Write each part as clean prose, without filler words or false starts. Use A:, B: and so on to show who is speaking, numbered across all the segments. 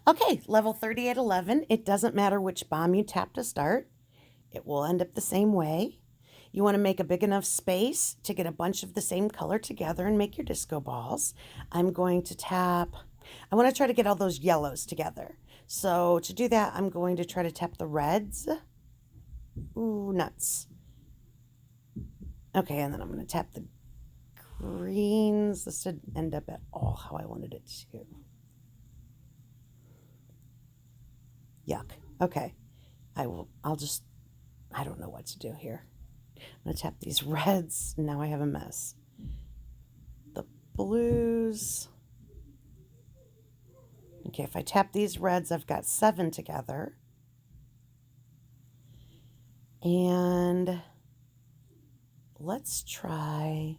A: Okay, level 3811. It doesn't matter which bomb you tap to start. It will end up the same way. You want to make a big enough space to get a bunch of the same color together and make your disco balls. I'm going to tap, I want to try to get all those yellows together. So to do that, I'm going to try to tap the reds. Ooh, nuts. Okay, and then I'm going to tap the greens. This didn't end up at all how I wanted it to. Yuck. Okay. I don't know what to do here. I'm going to tap these reds. Now I have a mess. The blues. Okay, if I tap these reds, I've got 7 together. And let's try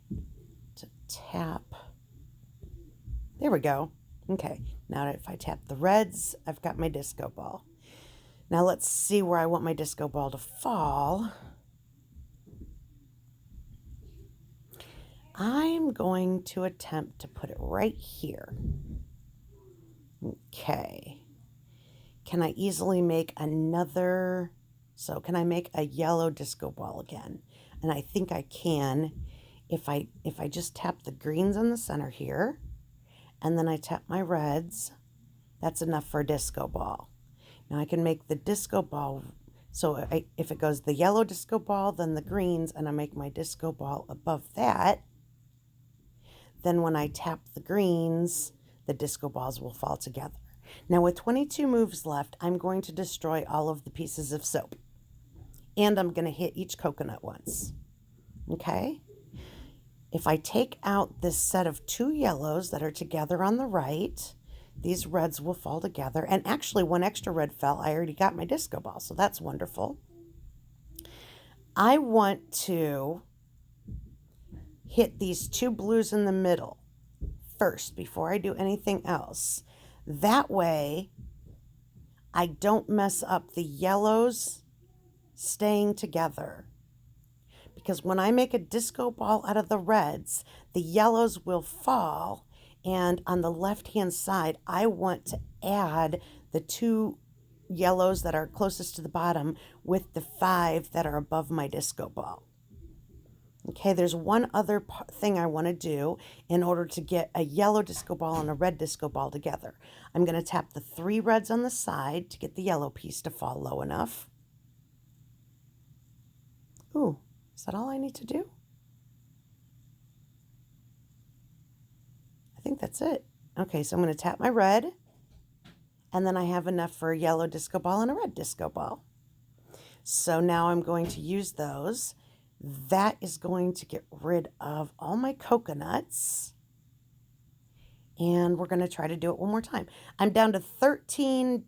A: to tap. There we go. Okay, now if I tap the reds, I've got my disco ball. Now let's see where I want my disco ball to fall. I'm going to attempt to put it right here. Okay. Can I easily make another? So can I make a yellow disco ball again? And I think I can if I just tap the greens in the center here, and then I tap my reds. That's enough for a disco ball. Now I can make the disco ball. So if it goes the yellow disco ball, then the greens, and I make my disco ball above that, then when I tap the greens, the disco balls will fall together. Now with 22 moves left, I'm going to destroy all of the pieces of soap. And I'm going to hit each coconut once. Okay? If I take out this set of 2 yellows that are together on the right, these reds will fall together. And actually, 1 extra red fell. I already got my disco ball, so that's wonderful. I want to hit these 2 blues in the middle first before I do anything else. That way, I don't mess up the yellows staying together. Because when I make a disco ball out of the reds, the yellows will fall. And on the left-hand side, I want to add the 2 yellows that are closest to the bottom with the 5 that are above my disco ball. Okay, there's one other thing I want to do in order to get a yellow disco ball and a red disco ball together. I'm going to tap the 3 reds on the side to get the yellow piece to fall low enough. Ooh, is that all I need to do? I think that's it. Okay, so I'm going to tap my red, and then I have enough for a yellow disco ball and a red disco ball. So now I'm going to use those. That is going to get rid of all my coconuts. And we're going to try to do it one more time. I'm down to 13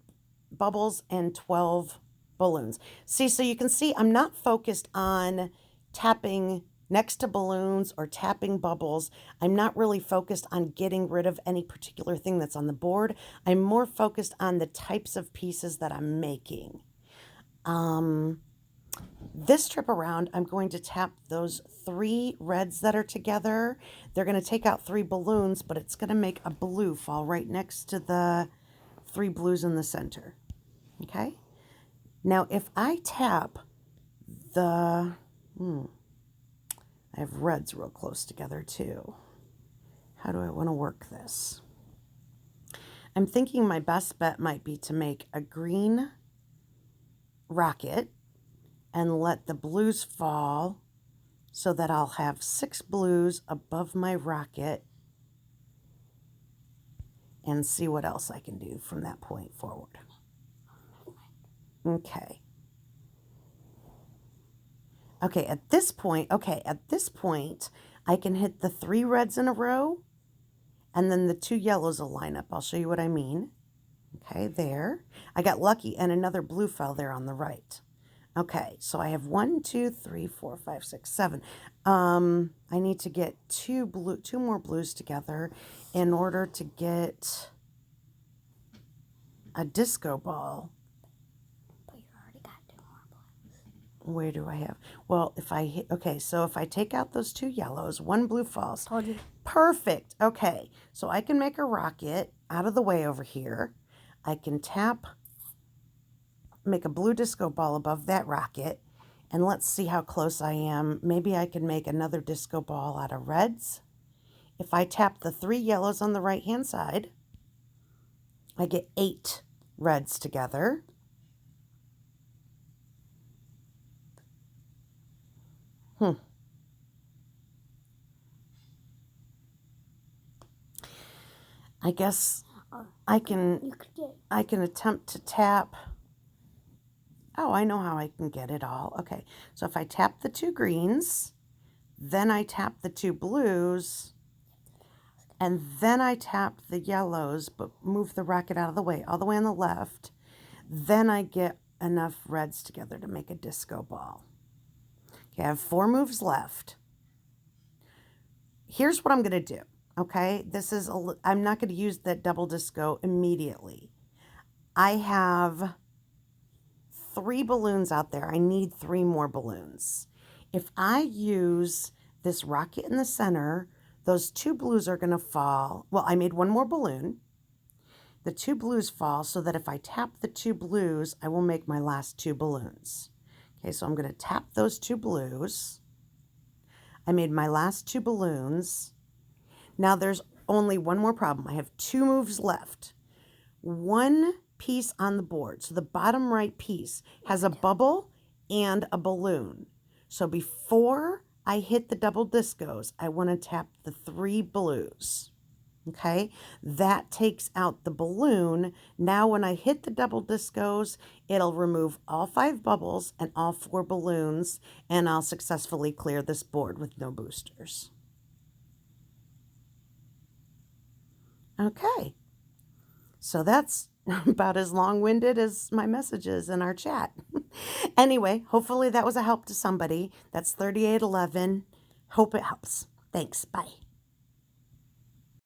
A: bubbles and 12 balloons. See, so you can see I'm not focused on tapping next to balloons or tapping bubbles. I'm not really focused on getting rid of any particular thing that's on the board. I'm more focused on the types of pieces that I'm making. This trip around, I'm going to tap those 3 reds that are together. They're going to take out 3 balloons, but it's going to make a blue fall right next to the 3 blues in the center. Okay? Now, if I tap the... I have reds real close together, too. How do I want to work this? I'm thinking my best bet might be to make a green rocket and let the blues fall so that I'll have 6 blues above my rocket and see what else I can do from that point forward. Okay. Okay, at this point, I can hit the 3 reds in a row, and then the 2 yellows will line up. I'll show you what I mean. Okay, there. I got lucky, and another blue fell there on the right. Okay, so I have 1, 2, 3, 4, 5, 6, 7. I need to get 2 more blues together in order to get a disco ball.
B: But you already got 2 more blues.
A: Where do I have? Well, if I hit, okay, so if I take out those 2 yellows, 1 blue falls.
B: Told you.
A: Perfect. Okay, so I can make a rocket out of the way over here. I can tap, make a blue disco ball above that rocket, and let's see how close I am. Maybe I can make another disco ball out of reds. If I tap the 3 yellows on the right-hand side, I get 8 reds together. I guess I can attempt to tap. Oh, I know how I can get it all. Okay, so if I tap the 2 greens, then I tap the 2 blues, and then I tap the yellows, but move the rocket out of the way, all the way on the left, then I get enough reds together to make a disco ball. Okay, I have 4 moves left. Here's what I'm going to do. Okay, I'm not going to use that double disco immediately. I have 3 balloons out there. I need 3 more balloons. If I use this rocket in the center, those 2 blues are going to fall. Well, I made 1 more balloon. The 2 blues fall so that if I tap the 2 blues, I will make my last 2 balloons. Okay, so I'm going to tap those 2 blues. I made my last 2 balloons. Now there's only one more problem. I have 2 moves left. One piece on the board, so the bottom right piece has a bubble and a balloon. So before I hit the double discos, I want to tap the 3 blues. Okay, that takes out the balloon. Now when I hit the double discos, it'll remove all 5 bubbles and all 4 balloons, and I'll successfully clear this board with no boosters. Okay, so that's about as long-winded as my messages in our chat. Anyway, hopefully that was a help to somebody. That's 3811. Hope it helps. Thanks. Bye.